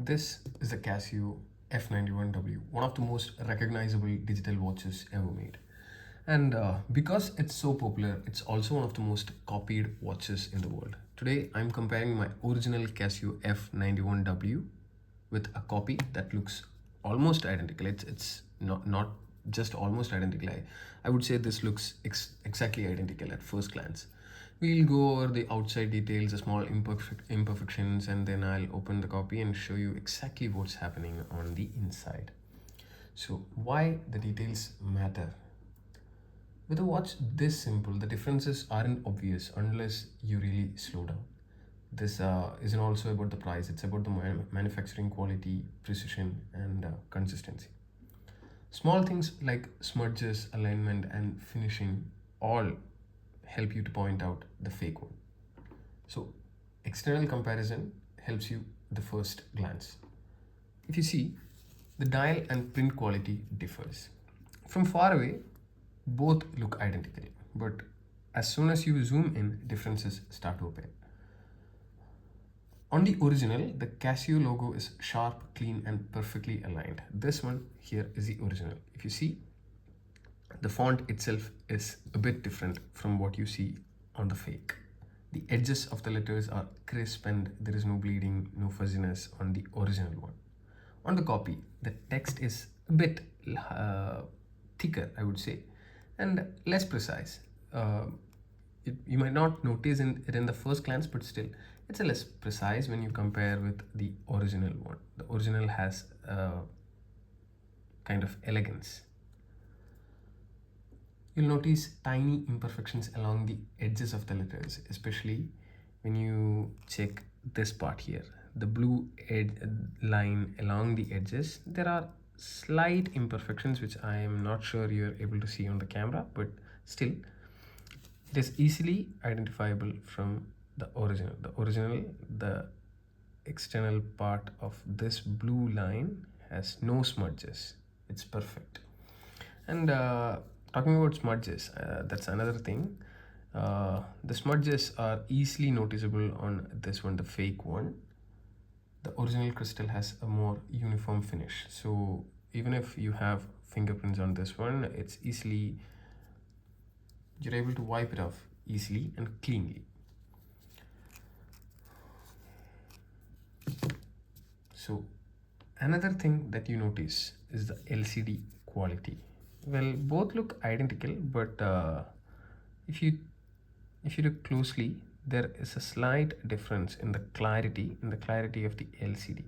This is the Casio F-91W, one of the most recognizable digital watches ever made. And because it's so popular, it's also one of the most copied watches in the world. Today, I'm comparing my original Casio F-91W with a copy that looks almost identical. It's not just almost identical. I would say this looks exactly identical at first glance. We'll go over the outside details, the small imperfections, and then I'll open the copy and show you exactly what's happening on the inside. So why the details matter? With a watch this simple, the differences aren't obvious unless you really slow down. This isn't also about the price, it's about the manufacturing quality, precision, and consistency. Small things like smudges, alignment, and finishing all help you to point out the fake one. So, external comparison helps you the first glance. If you see, the dial and print quality differs. From far away, both look identical, but as soon as you zoom in, differences start to appear. On the original, the Casio logo is sharp, clean, and perfectly aligned. This one here is the original. If you see, the font itself is a bit different from what you see on the fake. The edges of the letters are crisp and there is no bleeding, no fuzziness on the original one. On the copy, the text is a bit thicker, I would say, and less precise. You might not notice it in the first glance, but still, it's a less precise when you compare with the original one. The original has a kind of elegance. You'll notice tiny imperfections along the edges of the letters, especially when you check this part here. The blue line along the edges, there are slight imperfections which I am not sure you're able to see on the camera, but still it is easily identifiable from the original. The external part of this blue line has no smudges. It's perfect. And talking about smudges, that's another thing. The smudges are easily noticeable on this one, the fake one. The original crystal has a more uniform finish. So even if you have fingerprints on this one, you're able to wipe it off easily and cleanly. So another thing that you notice is the LCD quality. Well, both look identical, but if you look closely, there is a slight difference in the clarity of the LCD.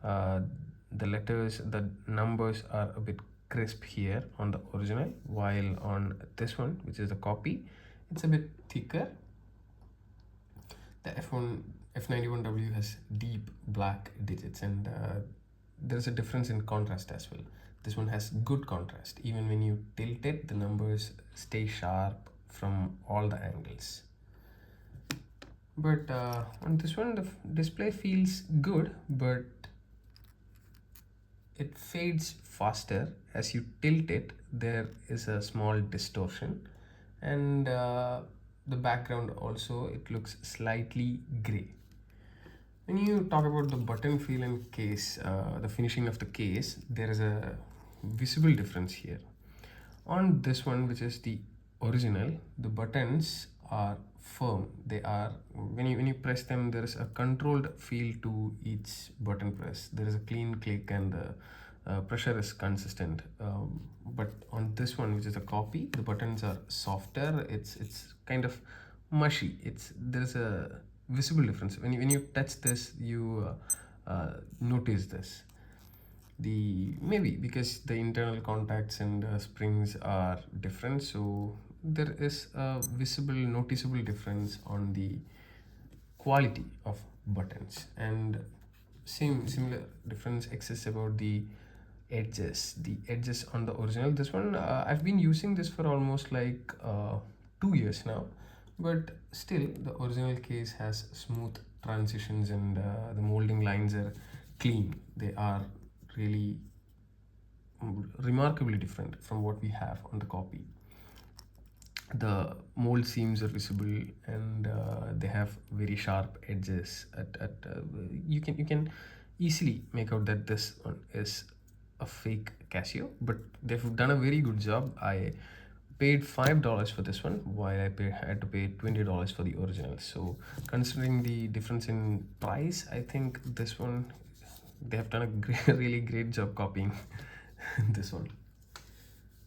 The letters, the numbers are a bit crisp here on the original, while on this one, which is the copy, it's a bit thicker. The F91W has deep black digits, and there's a difference in contrast as well. This one has good contrast. Even when you tilt it, the numbers stay sharp from all the angles. But on this one, the display feels good, but it fades faster. As you tilt it, there is a small distortion, and the background also, it looks slightly gray. When you talk about the button feel and case, the finishing of the case, there is a visible difference here. On this one, which is the original, the buttons are firm. They are, when you press them, there is a controlled feel to each button press. There is a clean click and the pressure is consistent. But on this one, which is a copy, the buttons are softer. It's kind of mushy. There's a visible difference. When you touch this, you notice this. Maybe because the internal contacts and springs are different, so there is a visible, noticeable difference on the quality of buttons, and similar difference exists about the edges on the original. This one, I've been using this for almost like 2 years now, but still the original case has smooth transitions, and the molding lines are clean. They are really remarkably different from what we have on the copy. The mold seams are visible, and they have very sharp edges. You can easily make out that this one is a fake Casio, but they've done a very good job. I paid $5 for this one, while had to pay $20 for the original. So considering the difference in price, I think this one, they have done a really great job copying this one.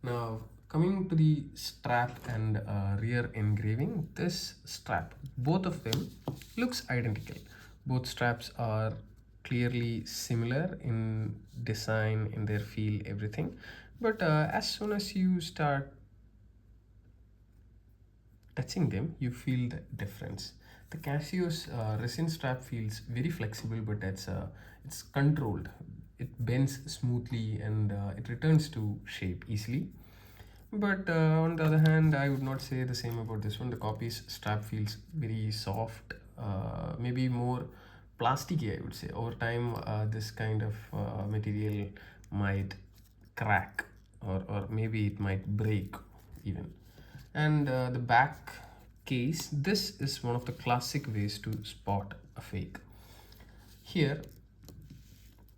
Now, coming to the strap and rear engraving, this strap, both of them looks identical. Both straps are clearly similar in design, in their feel, everything. But as soon as you start touching them, you feel the difference. The Casio's resin strap feels very flexible, but it's controlled. It bends smoothly and it returns to shape easily. But on the other hand, I would not say the same about this one. The copy's strap feels very soft, maybe more plasticky, I would say. Over time, this kind of material might crack, or maybe it might break even. And the back case, this is one of the classic ways to spot a fake. Here,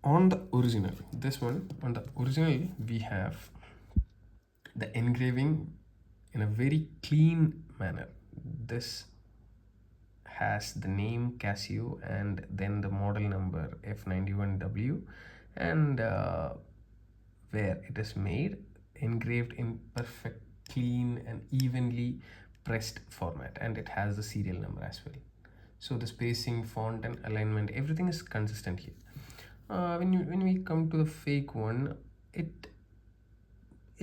on the original, this one, on the original, we have the engraving in a very clean manner. This has the name Casio and then the model number F-91W, and where it is made, engraved in perfect, clean and evenly pressed format, and it has the serial number as well. So the spacing, font and alignment, everything is consistent here. When we come to the fake one, it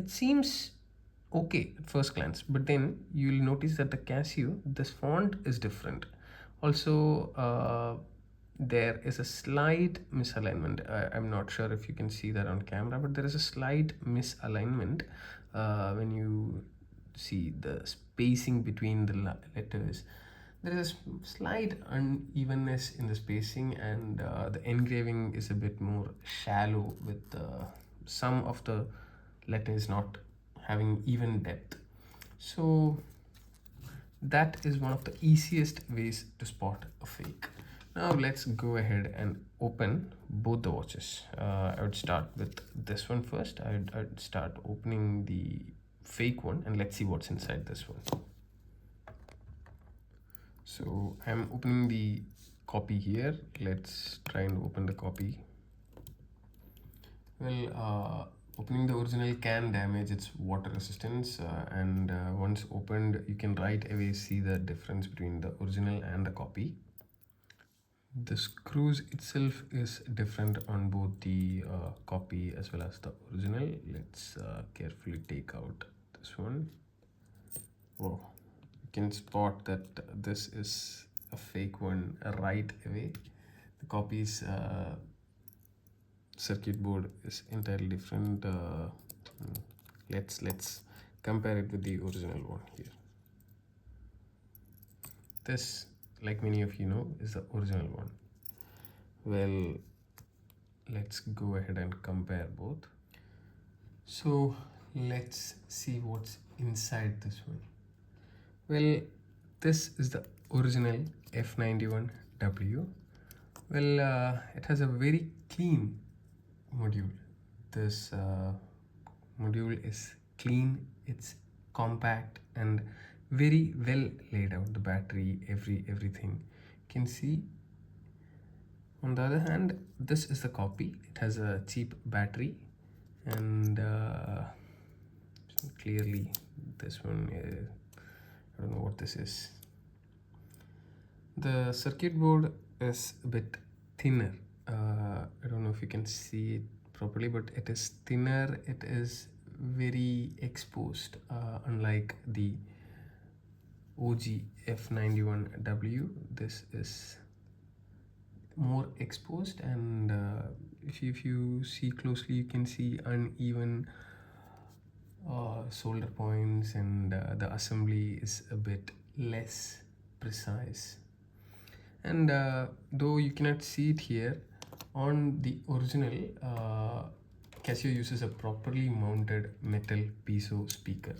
seems okay at first glance, but then you'll notice that the Casio, this font is different. Also, there is a slight misalignment. I'm not sure if you can see that on camera, but there is a slight misalignment when you see the spacing between the letters. There is a slight unevenness in the spacing, and the engraving is a bit more shallow, with some of the letters not having even depth. So that is one of the easiest ways to spot a fake. Now let's go ahead and open both the watches. I would start with this one first. I'd start opening the fake one, and let's see what's inside this one. So I'm opening the copy here. Let's try and open the copy. Well, opening the original can damage its water resistance, and once opened, you can right away see the difference between the original and the copy. The screws itself is different on both the copy as well as the original. Let's carefully take out this one. Whoa, you can spot that this is a fake one right away. The copy's circuit board is entirely different. Let's compare it with the original one here. This, like many of you know, is the original one. Well, let's go ahead and compare both. So let's see what's inside this one. Well, this is the original F-91W. Well, it has a very clean module. This module is clean, it's compact and very well laid out. The battery, everything you can see. On the other hand, this is the copy. It has a cheap battery, and clearly this one is, I don't know what this is. The circuit board is a bit thinner. I don't know if you can see it properly, but it is thinner. It is very exposed, unlike the OG F-91W. This is more exposed, and if you see closely, you can see uneven solder points, and the assembly is a bit less precise. And though you cannot see it here, on the original, Casio uses a properly mounted metal piezo speaker.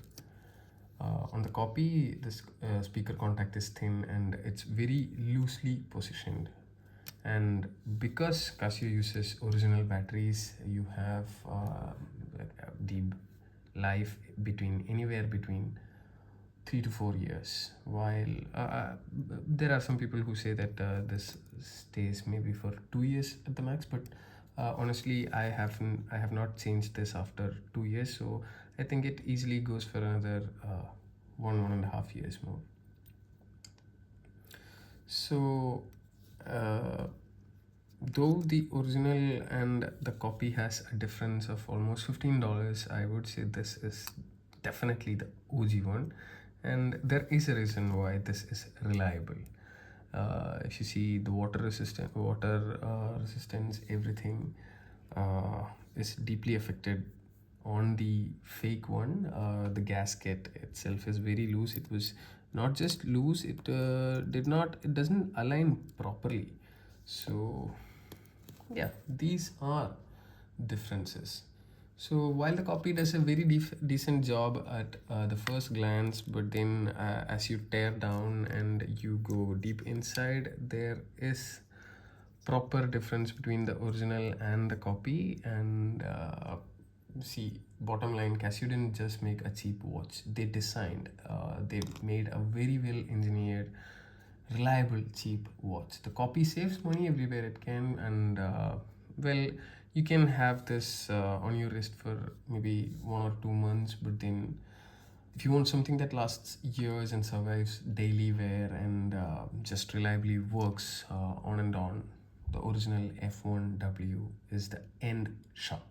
On the copy, this speaker contact is thin and it's very loosely positioned. And because Casio uses original batteries, you have like a deep life between anywhere between 3 to 4 years. While there are some people who say that this stays maybe for 2 years at the max, but honestly, I have not changed this after 2 years, so I think it easily goes for another 1.5 years more. So though the original and the copy has a difference of almost $15, I would say this is definitely the OG one, and there is a reason why this is reliable. If you see the water resistance, everything is deeply affected on the fake one. The gasket itself is very loose. It was not just loose, it doesn't align properly. So yeah, these are differences. So while the copy does a very decent job at the first glance, but then as you tear down and you go deep inside, there is proper difference between the original and the copy. And see, bottom line, Casio didn't just make a cheap watch. They made a very well engineered, reliable, cheap watch. The copy saves money everywhere it can, and well, you can have this on your wrist for maybe 1 or 2 months, but then if you want something that lasts years and survives daily wear and just reliably works on and on, the original F1W is the end shot.